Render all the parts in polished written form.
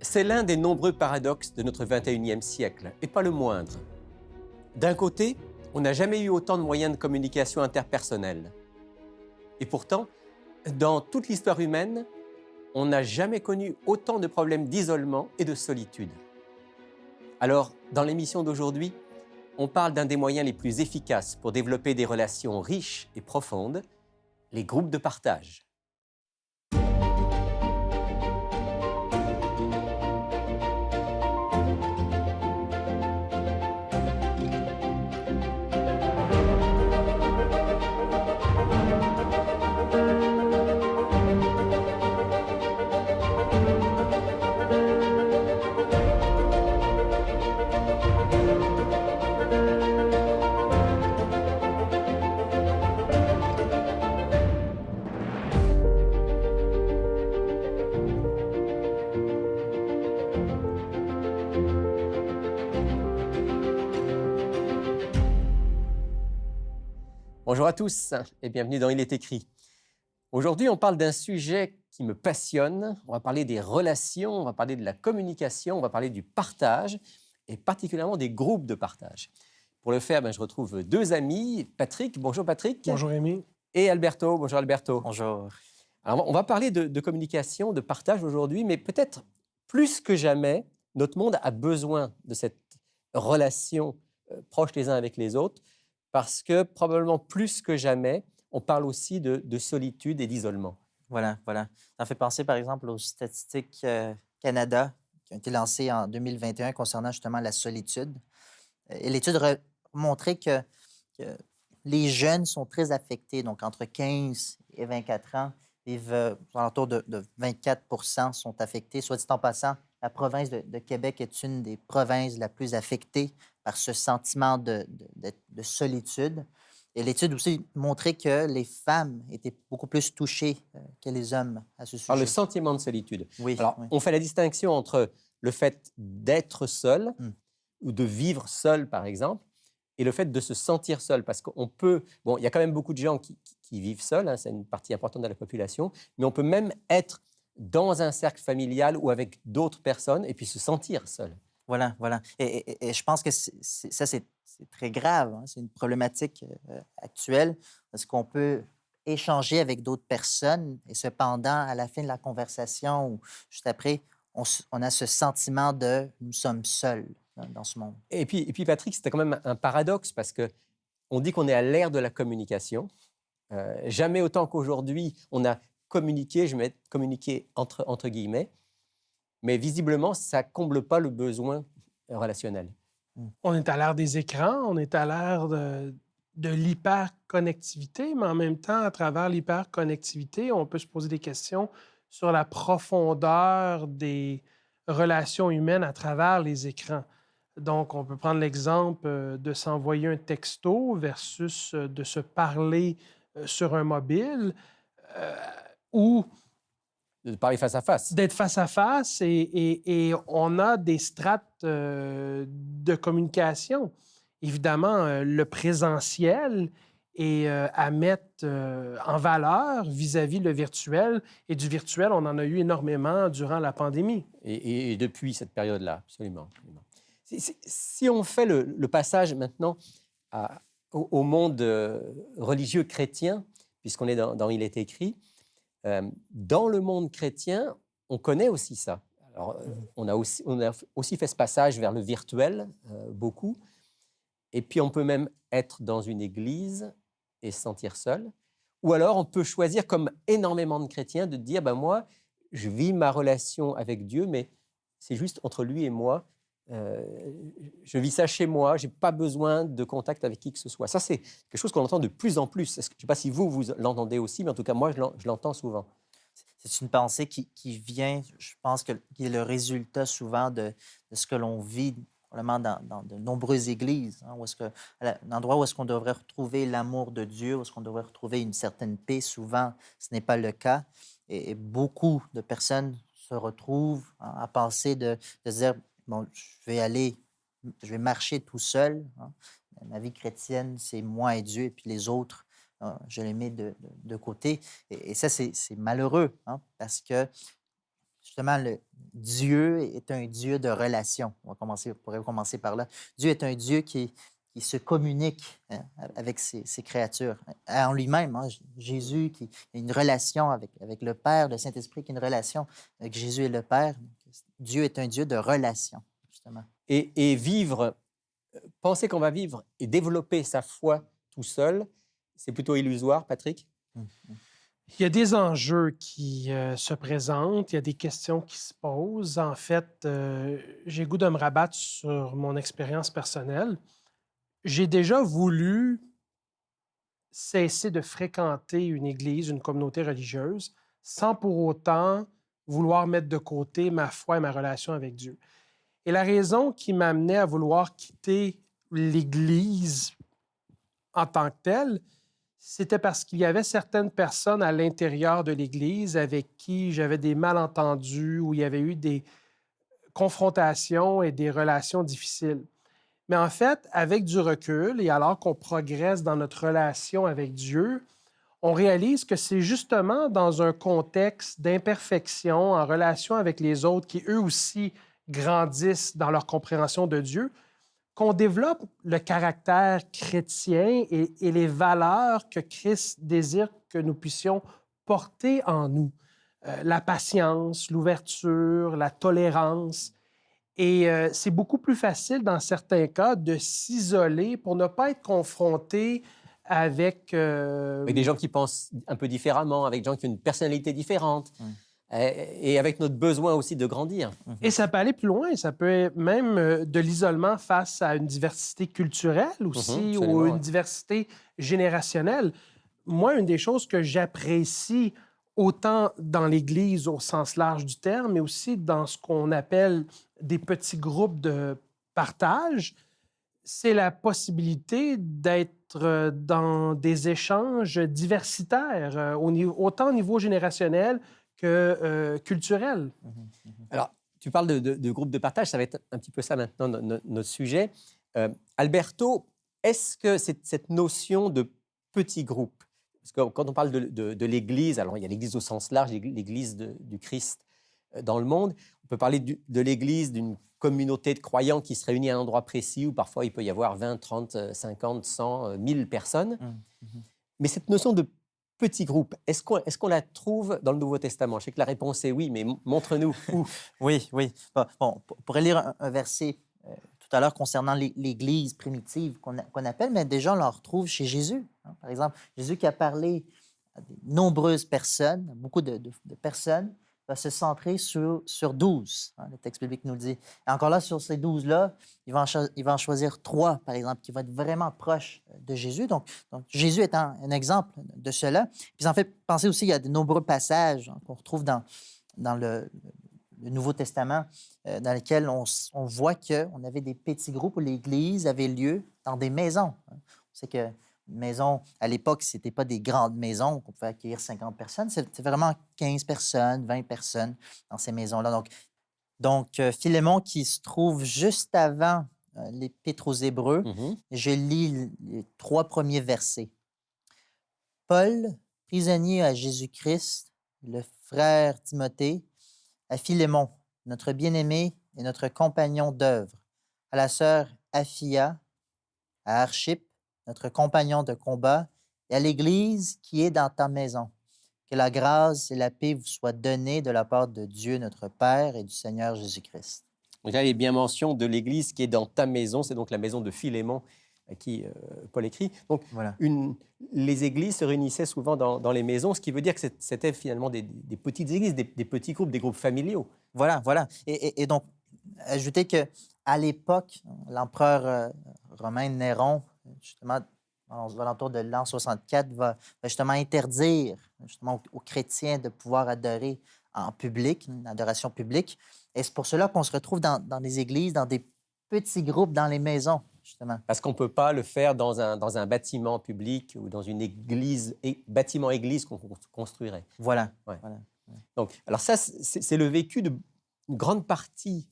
C'est l'un des nombreux paradoxes de notre 21e siècle, et pas le moindre. D'un côté, on n'a jamais eu autant de moyens de communication interpersonnelle. Et pourtant, dans toute l'histoire humaine, on n'a jamais connu autant de problèmes d'isolement et de solitude. Alors, dans l'émission d'aujourd'hui, on parle d'un des moyens les plus efficaces pour développer des relations riches et profondes, les groupes de partage. Bonjour à tous et bienvenue dans Il est écrit. Aujourd'hui, on parle d'un sujet qui me passionne. On va parler des relations, on va parler de la communication, on va parler du partage et particulièrement des groupes de partage. Pour le faire, je retrouve deux amis. Patrick, bonjour Patrick. Bonjour Rémi. Et Alberto, bonjour Alberto. Bonjour. Alors, on va parler de communication, de partage aujourd'hui, mais peut-être plus que jamais, notre monde a besoin de cette relation proche les uns avec les autres, parce que probablement plus que jamais, on parle aussi de solitude et d'isolement. Voilà. Ça fait penser, par exemple, aux statistiques Canada qui ont été lancées en 2021 concernant justement la solitude. Et l'étude montrait que les jeunes sont très affectés. Donc, entre 15 et 24 ans, vivent aux alentours de 24 sont affectés. Soit dit en passant, la province de Québec est une des provinces la plus affectée par ce sentiment de solitude. Et l'étude aussi montrait que les femmes étaient beaucoup plus touchées que les hommes à ce sujet. Alors, le sentiment de solitude. Oui. Alors, oui. on fait la distinction entre le fait d'être seul ou de vivre seul, par exemple, et le fait de se sentir seul. Parce qu'on peut... Bon, il y a quand même beaucoup de gens qui vivent seuls, c'est une partie importante de la population, mais on peut même être dans un cercle familial ou avec d'autres personnes et puis se sentir seul. Voilà. Et je pense que c'est très grave. C'est une problématique actuelle parce qu'on peut échanger avec d'autres personnes et cependant, à la fin de la conversation ou juste après, on a ce sentiment de nous sommes seuls dans ce monde. Et puis Patrick, c'était quand même un paradoxe parce qu'on dit qu'on est à l'ère de la communication. Jamais autant qu'aujourd'hui, on a communiqué, je mets communiqué entre guillemets, mais visiblement, ça ne comble pas le besoin relationnel. On est à l'ère des écrans, on est à l'ère de l'hyperconnectivité, mais en même temps, à travers l'hyperconnectivité, on peut se poser des questions sur la profondeur des relations humaines à travers les écrans. Donc, on peut prendre l'exemple de s'envoyer un texto versus de se parler sur un mobile ou De parler face à face. d'être face à face et on a des strates de communication. Évidemment, le présentiel est à mettre en valeur vis-à-vis le virtuel. Et du virtuel, on en a eu énormément durant la pandémie. Et depuis cette période-là, absolument. Si on fait le passage maintenant au monde religieux chrétien, puisqu'on est dans Il est écrit, dans le monde chrétien, on connaît aussi ça. Alors, on a aussi fait ce passage vers le virtuel, beaucoup. Et puis, on peut même être dans une église et se sentir seul. Ou alors, on peut choisir, comme énormément de chrétiens, de dire, moi, je vis ma relation avec Dieu, mais c'est juste entre lui et moi. Je vis ça chez moi, je n'ai pas besoin de contact avec qui que ce soit. Ça, c'est quelque chose qu'on entend de plus en plus. Je ne sais pas si vous l'entendez aussi, mais en tout cas, moi, je l'entends souvent. C'est une pensée qui vient, je pense, qui est le résultat souvent de ce que l'on vit probablement dans de nombreuses églises, où est-ce que, un endroit où est-ce qu'on devrait retrouver l'amour de Dieu, où est-ce qu'on devrait retrouver une certaine paix. Souvent, ce n'est pas le cas. Et beaucoup de personnes se retrouvent à penser de se dire, bon, je vais marcher tout seul. Ma vie chrétienne, c'est moi et Dieu, et puis les autres, je les mets de côté. Et ça, c'est malheureux, parce que justement, Dieu est un Dieu de relation. On pourrait commencer par là. Dieu est un Dieu qui se communique avec ses créatures. En lui-même, hein, Jésus qui a une relation avec le Père, le Saint-Esprit qui a une relation avec Jésus et le Père. Dieu est un Dieu de relation, justement. Et vivre, penser qu'on va vivre et développer sa foi tout seul, c'est plutôt illusoire, Patrick? Il y a des enjeux qui se présentent, il y a des questions qui se posent. En fait, j'ai le goût de me rabattre sur mon expérience personnelle. J'ai déjà voulu cesser de fréquenter une église, une communauté religieuse, sans pour autant vouloir mettre de côté ma foi et ma relation avec Dieu. Et la raison qui m'amenait à vouloir quitter l'Église en tant que telle, c'était parce qu'il y avait certaines personnes à l'intérieur de l'Église avec qui j'avais des malentendus, où il y avait eu des confrontations et des relations difficiles. Mais en fait, avec du recul et alors qu'on progresse dans notre relation avec Dieu, on réalise que c'est justement dans un contexte d'imperfection en relation avec les autres qui, eux aussi, grandissent dans leur compréhension de Dieu, qu'on développe le caractère chrétien et les valeurs que Christ désire que nous puissions porter en nous. La patience, l'ouverture, la tolérance. Et c'est beaucoup plus facile, dans certains cas, de s'isoler pour ne pas être confronté avec... Avec des gens qui pensent un peu différemment, avec des gens qui ont une personnalité différente, et avec notre besoin aussi de grandir. Et ça peut aller plus loin, ça peut même de l'isolement face à une diversité culturelle aussi, ou une diversité générationnelle. Moi, une des choses que j'apprécie autant dans l'Église au sens large du terme, mais aussi dans ce qu'on appelle des petits groupes de partage, c'est la possibilité d'être dans des échanges diversitaires, autant au niveau générationnel que culturel. Alors, tu parles de groupes de partage, ça va être un petit peu ça maintenant notre sujet. Alberto, est-ce que cette notion de petit groupe, parce que quand on parle de l'Église, alors il y a l'Église au sens large, l'Église du Christ dans le monde, on peut parler de l'Église, d'une communauté de croyants qui se réunit à un endroit précis où parfois il peut y avoir 20, 30, 50, 100, 1000 personnes. Mais cette notion de petit groupe, est-ce qu'on la trouve dans le Nouveau Testament? Je sais que la réponse est oui, mais montre-nous où. Oui. Bon, on pourrait lire un verset tout à l'heure concernant l'Église primitive qu'on appelle, mais déjà on la retrouve chez Jésus. Hein. Par exemple, Jésus qui a parlé à de nombreuses personnes, beaucoup de personnes, va se centrer sur 12. Hein, le texte biblique nous le dit. Et encore là, sur ces 12-là, il va en choisir 3, par exemple, qui vont être vraiment proches de Jésus. Donc Jésus est un exemple de cela. Puis en fait penser aussi, il y a de nombreux passages qu'on retrouve dans le Nouveau Testament, dans lesquels on voit qu'on avait des petits groupes où l'Église avait lieu dans des maisons. On sait que maison, à l'époque, ce n'était pas des grandes maisons qu'on pouvait accueillir 50 personnes. C'était vraiment 15 personnes, 20 personnes dans ces maisons-là. Donc, Philémon, qui se trouve juste avant l'Épître aux Hébreux, je lis les 3 premiers versets. Paul, prisonnier à Jésus-Christ, le frère Timothée, à Philémon, notre bien-aimé et notre compagnon d'œuvre, à la sœur Aphia, à Archippe, notre compagnon de combat, et à l'Église qui est dans ta maison. Que la grâce et la paix vous soient données de la part de Dieu notre Père et du Seigneur Jésus-Christ. Donc là, il est bien mention de l'Église qui est dans ta maison, c'est donc la maison de Philémon à qui Paul écrit. Donc, voilà. Les églises se réunissaient souvent dans les maisons, ce qui veut dire que c'était finalement des petites églises, des petits groupes, des groupes familiaux. Voilà. Et donc, ajoutez qu'à l'époque, l'empereur romain Néron, justement, aux alentours de l'an 64, va justement interdire justement aux chrétiens de pouvoir adorer en public, une adoration publique. Et c'est pour cela qu'on se retrouve dans des églises, dans des petits groupes, dans les maisons, justement. Parce qu'on ne peut pas le faire dans un bâtiment public ou dans une église, bâtiment-église qu'on construirait. Voilà. Donc, alors ça, c'est le vécu d'une grande partie,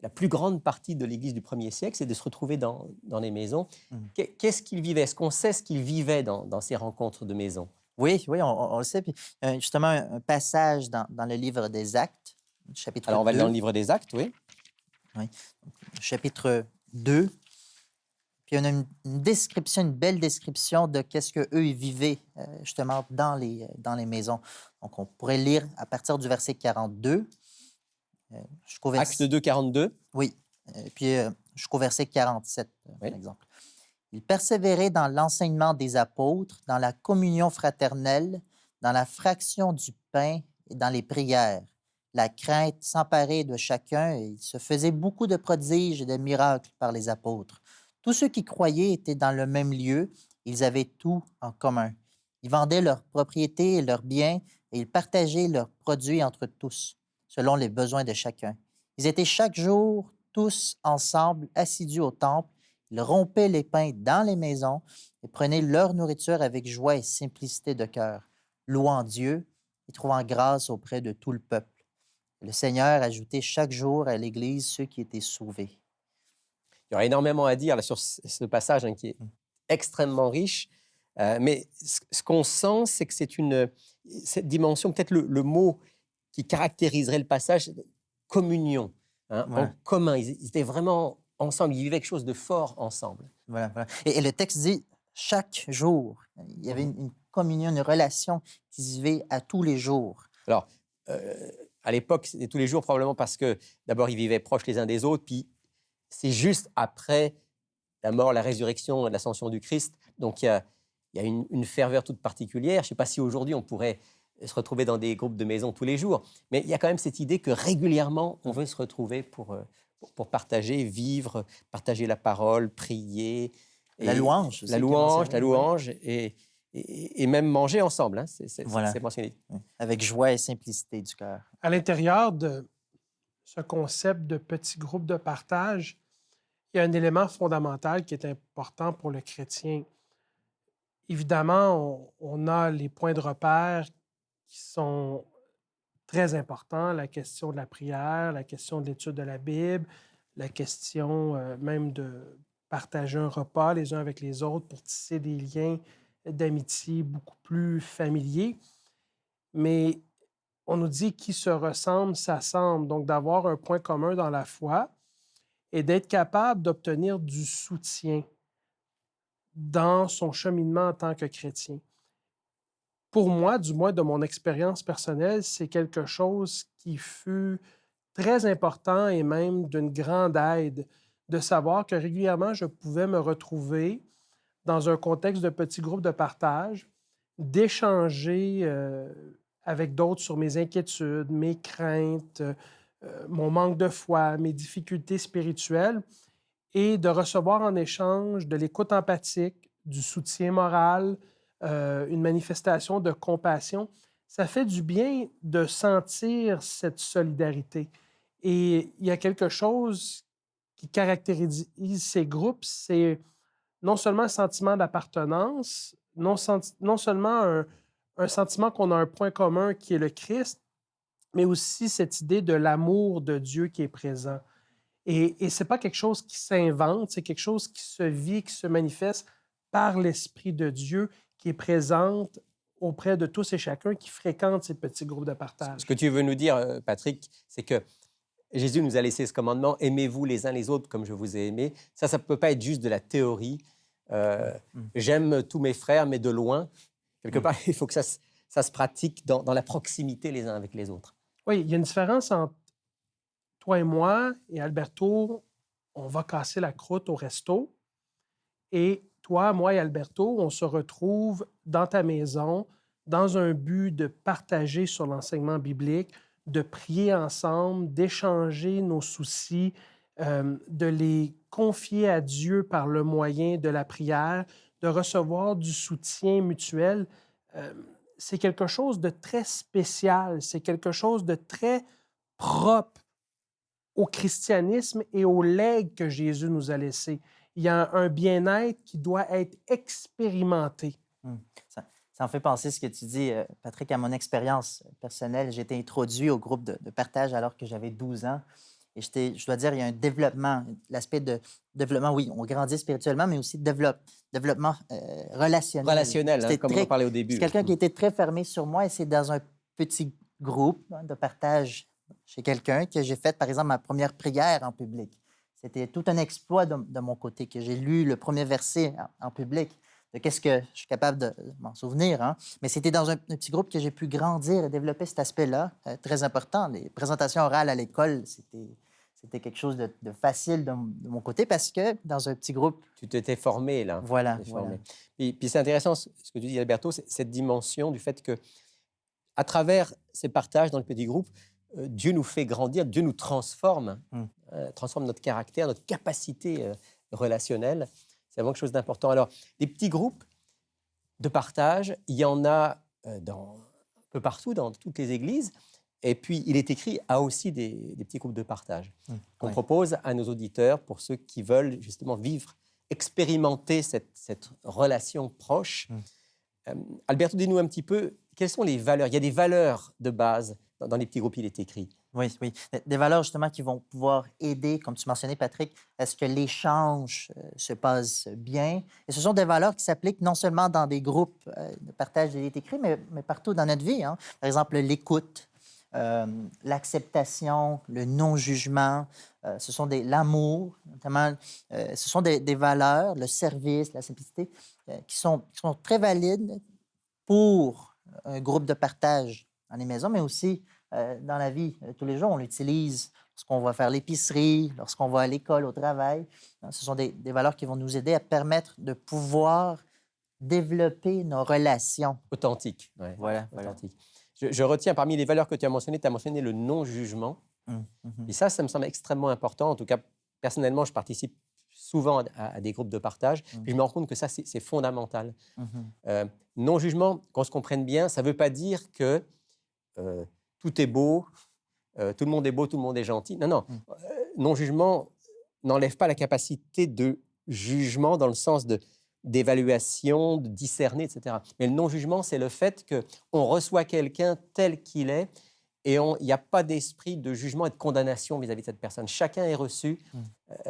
la plus grande partie de l'Église du 1er siècle, c'est de se retrouver dans les maisons. Qu'est-ce qu'ils vivaient? Est-ce qu'on sait ce qu'ils vivaient dans ces rencontres de maisons? Oui, on le sait. Puis, justement, un passage dans le livre des Actes, chapitre Alors, on va aller 2. dans le livre des Actes, oui. Oui. Chapitre 2. Puis on a une description, une belle description de qu'est-ce qu'eux, ils vivaient justement dans les maisons. Donc, on pourrait lire à partir du verset 42 jusqu'au Acte verset... 2, 42. Oui, puis jusqu'au verset 47, Oui. par exemple. Ils persévéraient dans l'enseignement des apôtres, dans la communion fraternelle, dans la fraction du pain et dans les prières. La crainte s'emparait de chacun et il se faisait beaucoup de prodiges et de miracles par les apôtres. Tous ceux qui croyaient étaient dans le même lieu, ils avaient tout en commun. Ils vendaient leurs propriétés et leurs biens et ils partageaient leurs produits entre tous, selon les besoins de chacun. Ils étaient chaque jour tous ensemble, assidus au temple. Ils rompaient les pains dans les maisons et prenaient leur nourriture avec joie et simplicité de cœur, louant Dieu et trouvant grâce auprès de tout le peuple. Le Seigneur ajoutait chaque jour à l'Église ceux qui étaient sauvés. Il y aurait énormément à dire là, sur ce passage qui est extrêmement riche. Mais ce qu'on sent, c'est que c'est cette dimension, peut-être le mot qui caractériserait le passage, communion, hein, Voilà. en commun. Ils étaient vraiment ensemble, ils vivaient quelque chose de fort ensemble. Voilà, voilà. Et le texte dit chaque jour. Il y avait une communion, une relation qui se vivait à tous les jours. Alors, à l'époque, c'était tous les jours, probablement parce que d'abord, ils vivaient proches les uns des autres, puis c'est juste après la mort, la résurrection et l'ascension du Christ. Donc, il y a une ferveur toute particulière. Je ne sais pas si aujourd'hui, on pourrait se retrouver dans des groupes de maisons tous les jours, mais il y a quand même cette idée que régulièrement, on veut se retrouver pour partager, vivre, partager la parole, prier. La louange aussi. La louange et même manger ensemble. Hein, Voilà. c'est mentionné. Avec joie et simplicité du cœur. À l'intérieur de ce concept de petit groupe de partage, il y a un élément fondamental qui est important pour le chrétien. Évidemment, on a les points de repère qui sont très importants, la question de la prière, la question de l'étude de la Bible, la question même de partager un repas les uns avec les autres pour tisser des liens d'amitié beaucoup plus familiers. Mais on nous dit qui se ressemble, s'assemble. Donc, d'avoir un point commun dans la foi et d'être capable d'obtenir du soutien dans son cheminement en tant que chrétien. Pour moi, du moins de mon expérience personnelle, c'est quelque chose qui fut très important et même d'une grande aide de savoir que régulièrement, je pouvais me retrouver dans un contexte de petits groupes de partage, d'échanger avec d'autres sur mes inquiétudes, mes craintes, mon manque de foi, mes difficultés spirituelles, et de recevoir en échange de l'écoute empathique, du soutien moral, une manifestation de compassion. Ça fait du bien de sentir cette solidarité. Et il y a quelque chose qui caractérise ces groupes, c'est non seulement un sentiment d'appartenance, non seulement un sentiment qu'on a un point commun qui est le Christ, mais aussi cette idée de l'amour de Dieu qui est présent. Et ce n'est pas quelque chose qui s'invente, c'est quelque chose qui se vit, qui se manifeste par l'Esprit de Dieu qui est présente auprès de tous et chacun qui fréquentent ces petits groupes de partage. Ce que tu veux nous dire, Patrick, c'est que Jésus nous a laissé ce commandement, aimez-vous les uns les autres comme je vous ai aimés. Ça ne peut pas être juste de la théorie. J'aime tous mes frères, mais de loin. Quelque part, il faut que ça se pratique dans la proximité les uns avec les autres. Oui, il y a une différence entre toi et moi et Alberto, on va casser la croûte au resto. Et toi, moi et Alberto, on se retrouve dans ta maison dans un but de partager sur l'enseignement biblique, de prier ensemble, d'échanger nos soucis, de les confier à Dieu par le moyen de la prière, de recevoir du soutien mutuel. C'est quelque chose de très spécial, c'est quelque chose de très propre au christianisme et au legs que Jésus nous a laissé. Il y a un bien-être qui doit être expérimenté. Ça en fait penser ce que tu dis, Patrick, à mon expérience personnelle. J'ai été introduit au groupe de partage alors que j'avais 12 ans. Et je dois dire, il y a un développement, l'aspect de développement, oui, on grandit spirituellement, mais aussi développement relationnel. Relationnel, hein, comme on en parlait au début. C'est quelqu'un qui était très fermé sur moi et c'est dans un petit groupe de partage chez quelqu'un que j'ai fait, par exemple, ma première prière en public. C'était tout un exploit de mon côté, que j'ai lu le premier verset en public, de qu'est-ce que je suis capable de m'en souvenir. Hein. Mais c'était dans un petit groupe que j'ai pu grandir et développer cet aspect-là, très important. Les présentations orales à l'école, c'était quelque chose de facile de mon côté parce que dans un petit groupe, Tu t'étais formé, là. voilà, Tu t'es voilà. formé. Puis c'est intéressant ce que tu dis, Alberto, c'est cette dimension du fait que, à travers ces partages dans le petit groupe, Dieu nous fait grandir, Dieu nous transforme, transforme notre caractère, notre capacité relationnelle. C'est vraiment quelque chose d'important. Alors, des petits groupes de partage, il y en a un peu partout, dans toutes les églises. Et puis, il est écrit, a aussi des petits groupes de partage qu'on Ouais. propose à nos auditeurs pour ceux qui veulent justement vivre, expérimenter cette relation proche. Alberto, dis-nous un petit peu, quelles sont les valeurs? Il y a des valeurs de base dans les petits groupes, il est écrit. Oui, oui. Des valeurs justement qui vont pouvoir aider, comme tu mentionnais, Patrick, à ce que l'échange se passe bien. Et ce sont des valeurs qui s'appliquent non seulement dans des groupes de partage de écrit, mais partout dans notre vie. Hein. Par exemple, l'écoute, l'acceptation, le non-jugement, l'amour, notamment. Ce sont des valeurs, le service, la simplicité, qui sont très valides pour un groupe de partage dans les maisons, mais aussi dans la vie. Tous les jours, on l'utilise lorsqu'on va faire l'épicerie, lorsqu'on va à l'école, au travail. Ce sont des valeurs qui vont nous aider à permettre de pouvoir développer nos relations. Authentique. Ouais, Voilà. authentique. Je retiens parmi les valeurs que tu as mentionné le non-jugement. Et ça me semble extrêmement important. En tout cas, personnellement, je participe souvent à des groupes de partage. Puis je me rends compte que ça, c'est fondamental. Non-jugement, qu'on se comprenne bien, ça ne veut pas dire que tout est beau, tout le monde est beau, tout le monde est gentil. Non. Non-jugement n'enlève pas la capacité de jugement dans le sens d'évaluation, de discerner, etc. Mais le non-jugement, c'est le fait qu'on reçoit quelqu'un tel qu'il est et il n'y a pas d'esprit de jugement et de condamnation vis-à-vis de cette personne. Chacun est reçu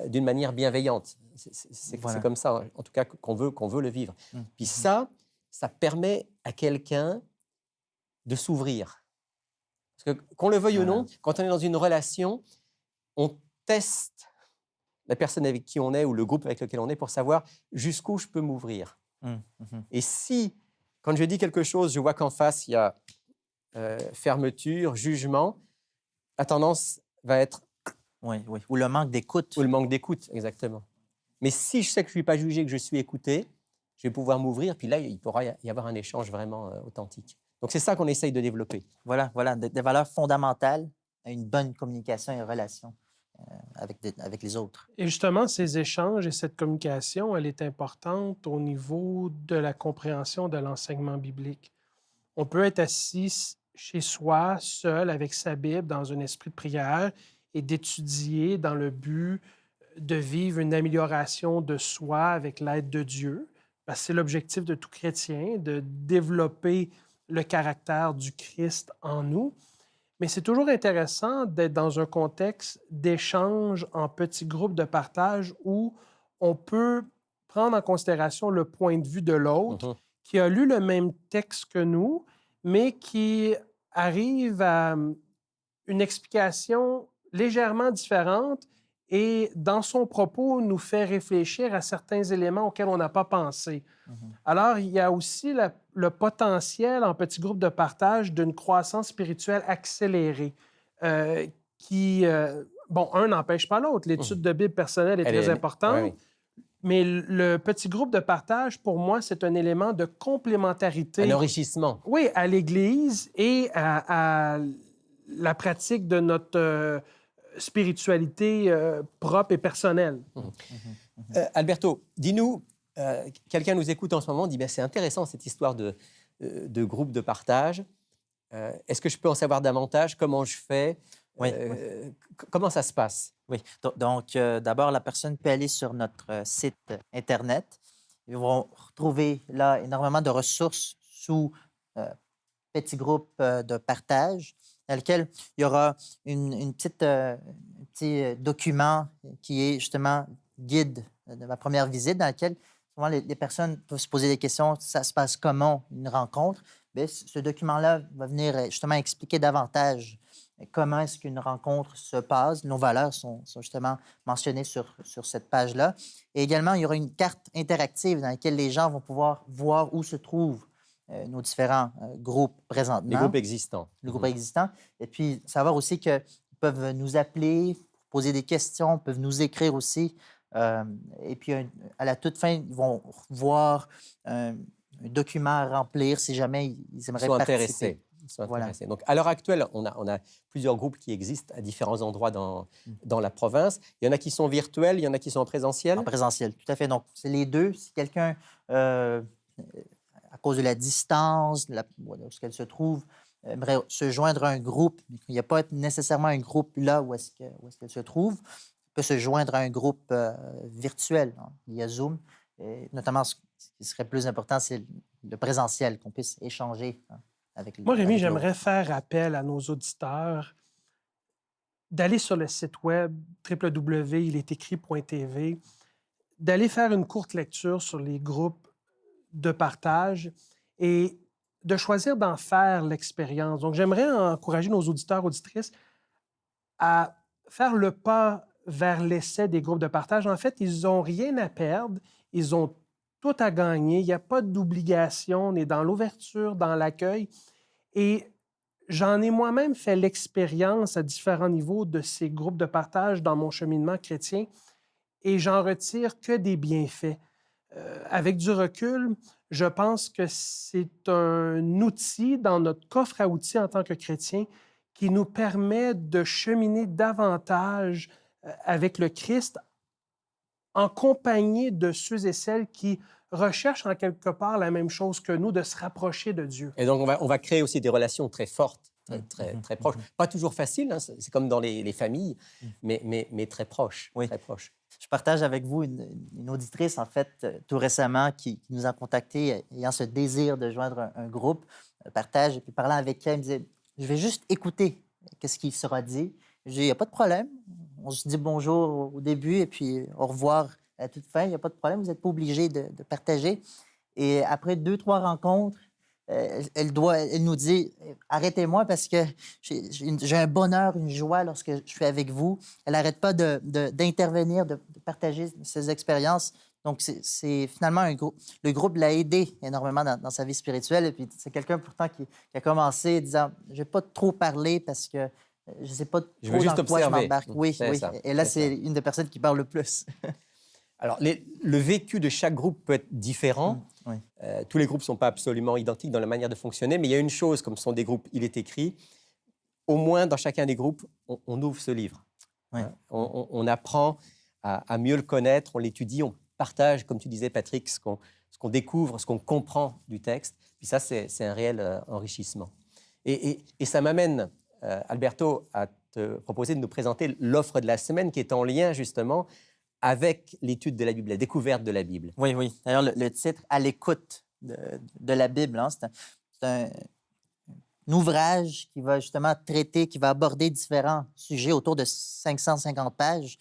d'une manière bienveillante. C'est comme ça, en tout cas, qu'on veut le vivre. Puis ça permet à quelqu'un de s'ouvrir. Parce que, qu'on le veuille ou non, quand on est dans une relation, on teste la personne avec qui on est ou le groupe avec lequel on est pour savoir jusqu'où je peux m'ouvrir. Et si, quand je dis quelque chose, je vois qu'en face, il y a fermeture, jugement, la tendance va être... Oui. Ou le manque d'écoute. Ou le manque d'écoute, exactement. Mais si je sais que je ne suis pas jugé, que je suis écouté, je vais pouvoir m'ouvrir, puis là, il pourra y avoir un échange vraiment authentique. Donc, c'est ça qu'on essaye de développer. Voilà, des valeurs fondamentales à une bonne communication et relation avec les autres. Et justement, ces échanges et cette communication, elle est importante au niveau de la compréhension de l'enseignement biblique. On peut être assis chez soi, seul, avec sa Bible, dans un esprit de prière et d'étudier dans le but de vivre une amélioration de soi avec l'aide de Dieu. Parce que c'est l'objectif de tout chrétien, de développer le caractère du Christ en nous. Mais c'est toujours intéressant d'être dans un contexte d'échange en petits groupes de partage où on peut prendre en considération le point de vue de l'autre qui a lu le même texte que nous, mais qui arrive à une explication légèrement différente et, dans son propos, nous fait réfléchir à certains éléments auxquels on n'a pas pensé. Alors, il y a aussi le potentiel en petits groupes de partage d'une croissance spirituelle accélérée qui, un n'empêche pas l'autre. L'étude de Bible personnelle est très importante, mais le petit groupe de partage, pour moi, c'est un élément de complémentarité. Un enrichissement. Oui, à l'Église et à la pratique de notre spiritualité propre et personnelle. Alberto, dis-nous, quelqu'un nous écoute en ce moment, dit c'est intéressant cette histoire de groupe de partage. Est-ce que je peux en savoir davantage? Comment je fais? Comment ça se passe? Oui, donc d'abord, la personne peut aller sur notre site Internet. Ils vont retrouver là énormément de ressources sous petits groupes de partage, dans lequel il y aura un petit document qui est justement guide de ma première visite, dans lequel souvent les personnes peuvent se poser des questions. Ça se passe comment, une rencontre? Bien, ce document-là va venir justement expliquer davantage comment est-ce qu'une rencontre se passe. Nos valeurs sont justement mentionnées sur cette page-là. Et également, il y aura une carte interactive dans laquelle les gens vont pouvoir voir où se trouvent nos différents groupes Les présentement, groupes existants. le groupe existant. Et puis, savoir aussi qu'ils peuvent nous appeler, poser des questions, peuvent nous écrire aussi. Et puis, à la toute fin, ils vont voir un document à remplir si jamais ils Ils aimeraient sont participer. intéressés. Ils sont Voilà. intéressés. Donc, à l'heure actuelle, on a plusieurs groupes qui existent à différents endroits dans la province. Il y en a qui sont virtuels, il y en a qui sont en présentiel. En présentiel, tout à fait. Donc, c'est les deux. Si quelqu'un, à cause de la distance, où est-ce qu'elle se trouve, aimerait se joindre à un groupe, mais qu'il n'y a pas nécessairement un groupe là où est-ce qu'elle se trouve, il peut se joindre à un groupe virtuel, hein, via Zoom. Et notamment, ce qui serait plus important, c'est le présentiel, qu'on puisse échanger, hein, avec Moi, Rémi, avec l'autre. j'aimerais faire appel à nos auditeurs d'aller sur le site web www.ilestécrit.tv, d'aller faire une courte lecture sur les groupes de partage et de choisir d'en faire l'expérience. Donc, j'aimerais encourager nos auditeurs, auditrices à faire le pas vers l'essai des groupes de partage. En fait, ils n'ont rien à perdre, ils ont tout à gagner. Il n'y a pas d'obligation, on est dans l'ouverture, dans l'accueil. Et j'en ai moi-même fait l'expérience à différents niveaux de ces groupes de partage dans mon cheminement chrétien et j'en retire que des bienfaits. Avec du recul, je pense que c'est un outil dans notre coffre à outils en tant que chrétien qui nous permet de cheminer davantage avec le Christ en compagnie de ceux et celles qui recherchent en quelque part la même chose que nous, de se rapprocher de Dieu. Et donc, on va créer aussi des relations très fortes, très proches. Pas toujours facile, hein, c'est comme dans les familles, mais très proches. Oui. Très proches. Je partage avec vous une auditrice, en fait, tout récemment, qui nous a contactés ayant ce désir de joindre un groupe, partage, et puis parlant avec elle, elle me disait, je vais juste écouter qu'est-ce qui sera dit. Je dis, il n'y a pas de problème. On se dit bonjour au début et puis au revoir à la toute fin. Il n'y a pas de problème, vous n'êtes pas obligé de partager. Et après 2, 3 rencontres, elle nous dit, arrêtez-moi parce que j'ai un bonheur, une joie lorsque je suis avec vous. Elle n'arrête pas d'intervenir, de partager ses expériences. Donc, c'est finalement le groupe l'a aidé énormément dans sa vie spirituelle. Et puis, c'est quelqu'un pourtant qui a commencé disant, je ne vais pas trop parler parce que je ne sais pas Je veux trop juste dans quoi je observer. m'embarque. Oui, C'est oui. ça, Et là, c'est c'est une des personnes qui parle le plus. Alors, le vécu de chaque groupe peut être différent. Oui. Tous les groupes ne sont pas absolument identiques dans la manière de fonctionner, mais il y a une chose, comme ce sont des groupes, il est écrit, au moins dans chacun des groupes, on ouvre ce livre. Oui. Hein. On apprend à mieux le connaître, on l'étudie, on partage, comme tu disais, Patrick, ce qu'on découvre, ce qu'on comprend du texte. Puis ça, c'est un réel enrichissement. Et ça m'amène, Alberto, à te proposer de nous présenter l'offre de la semaine qui est en lien, justement, avec l'étude de la Bible, la découverte de la Bible. Oui, oui. D'ailleurs, le titre « À l'écoute de la Bible hein, », c'est un ouvrage qui va justement traiter, qui va aborder différents sujets autour de 550 pages.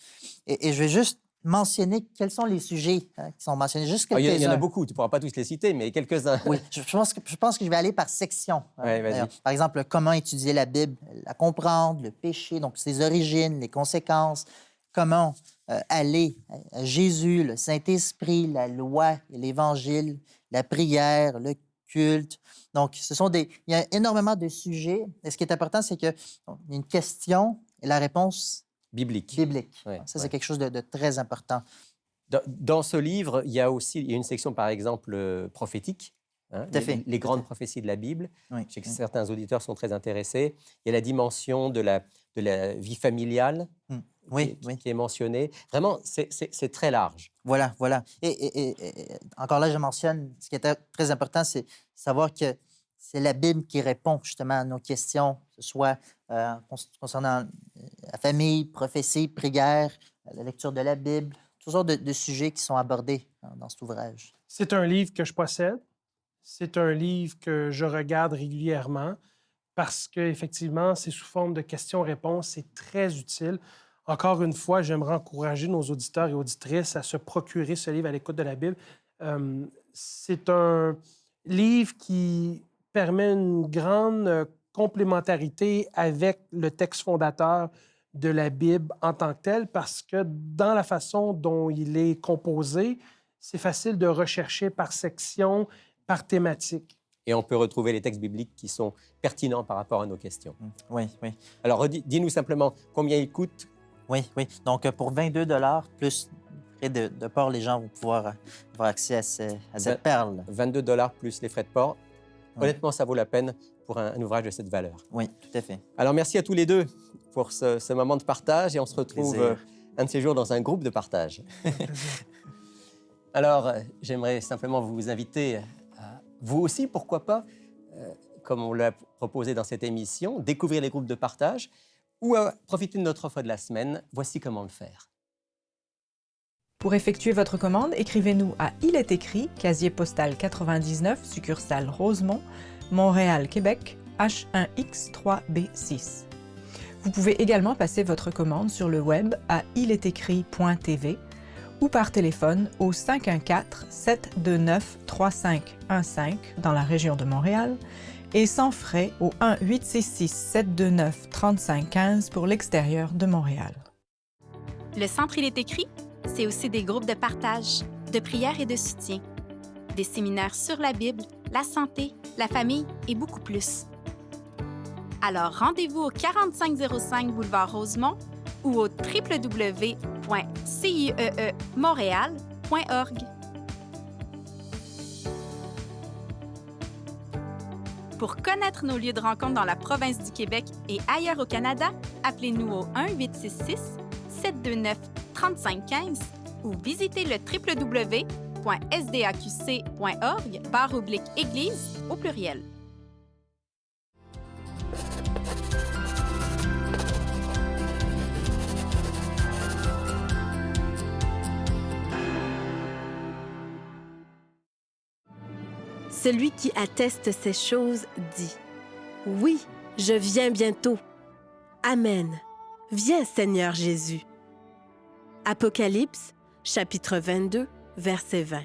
Et je vais juste mentionner quels sont les sujets qui sont mentionnés, juste quelques-uns. Il y en a beaucoup, tu ne pourras pas tous les citer, mais quelques-uns. Oui, je pense que je vais aller par section. Ouais, vas-y. Par exemple, comment étudier la Bible, la comprendre, le péché, donc ses origines, les conséquences, comment aller à Jésus, le Saint-Esprit, la loi et l'Évangile, la prière, le culte. Donc, il y a énormément de sujets. Et ce qui est important, c'est qu'il y a une question et la réponse Biblique. Ouais, ça, c'est quelque chose de très important. Dans ce livre, il y a une section, par exemple, prophétique, hein, Tout à fait. les grandes prophéties de la Bible. Oui. Je sais que certains auditeurs sont très intéressés. Il y a la dimension de la vie familiale Oui, qui est mentionnée. Vraiment, c'est très large. Voilà, voilà. Et encore là, je mentionne, ce qui est très important, c'est savoir que c'est la Bible qui répond justement à nos questions, que ce soit concernant la famille, prophétie, prière, la lecture de la Bible, toutes sortes de sujets qui sont abordés dans cet ouvrage. C'est un livre que je possède. C'est un livre que je regarde régulièrement parce qu'effectivement, c'est sous forme de questions-réponses. C'est très utile. Encore une fois, j'aimerais encourager nos auditeurs et auditrices à se procurer ce livre à l'écoute de la Bible. C'est un livre qui permet une grande complémentarité avec le texte fondateur de la Bible en tant que tel, parce que dans la façon dont il est composé, c'est facile de rechercher par section, par thématique. Et on peut retrouver les textes bibliques qui sont pertinents par rapport à nos questions. Oui, oui. Alors, dis-nous simplement combien il coûte. Oui, oui. Donc, pour 22 plus frais de port, les gens vont pouvoir avoir accès à cette perle. 22 plus les frais de port. Oui. Honnêtement, ça vaut la peine pour un ouvrage de cette valeur. Oui, tout à fait. Alors, merci à tous les deux pour ce moment de partage et on se retrouve un de ces jours dans un groupe de partage. Alors, j'aimerais simplement vous inviter, vous aussi, pourquoi pas, comme on l'a proposé dans cette émission, découvrir les groupes de partage ou profiter de notre offre de la semaine. Voici comment le faire. Pour effectuer votre commande, écrivez-nous à Il est écrit, casier postal 99, succursale Rosemont, Montréal, Québec, H1X3B6. Vous pouvez également passer votre commande sur le web à ilestécrit.tv ou par téléphone au 514-729-3515 dans la région de Montréal et sans frais au 1-866-729-3515 pour l'extérieur de Montréal. Le Centre Il est écrit, c'est aussi des groupes de partage, de prière et de soutien, des séminaires sur la Bible, la santé, la famille et beaucoup plus. Alors rendez-vous au 4505 boulevard Rosemont ou au www.cieemontréal.org. Pour connaître nos lieux de rencontre dans la province du Québec et ailleurs au Canada, appelez-nous au 1-866-729-3515 ou visitez le www.sdaqc.org/église au pluriel. Celui qui atteste ces choses dit: Oui, je viens bientôt. Amen. Viens, Seigneur Jésus. Apocalypse, chapitre 22, verset 20.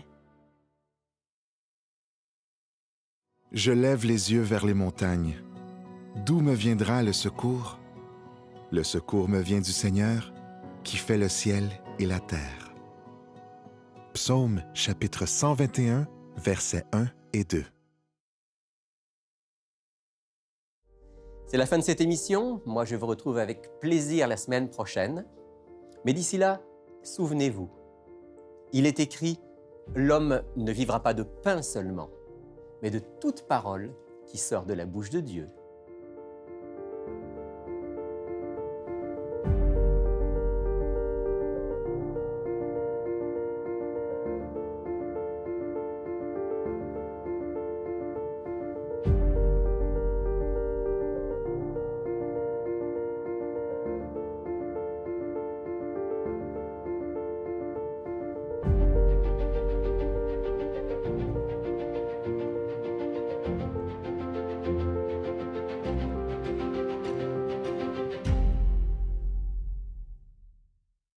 Je lève les yeux vers les montagnes. D'où me viendra le secours? Le secours me vient du Seigneur, qui fait le ciel et la terre. Psaume, chapitre 121, versets 1 et 2. C'est la fin de cette émission. Moi, je vous retrouve avec plaisir la semaine prochaine. Mais d'ici là, souvenez-vous, il est écrit « L'homme ne vivra pas de pain seulement, mais de toute parole qui sort de la bouche de Dieu. »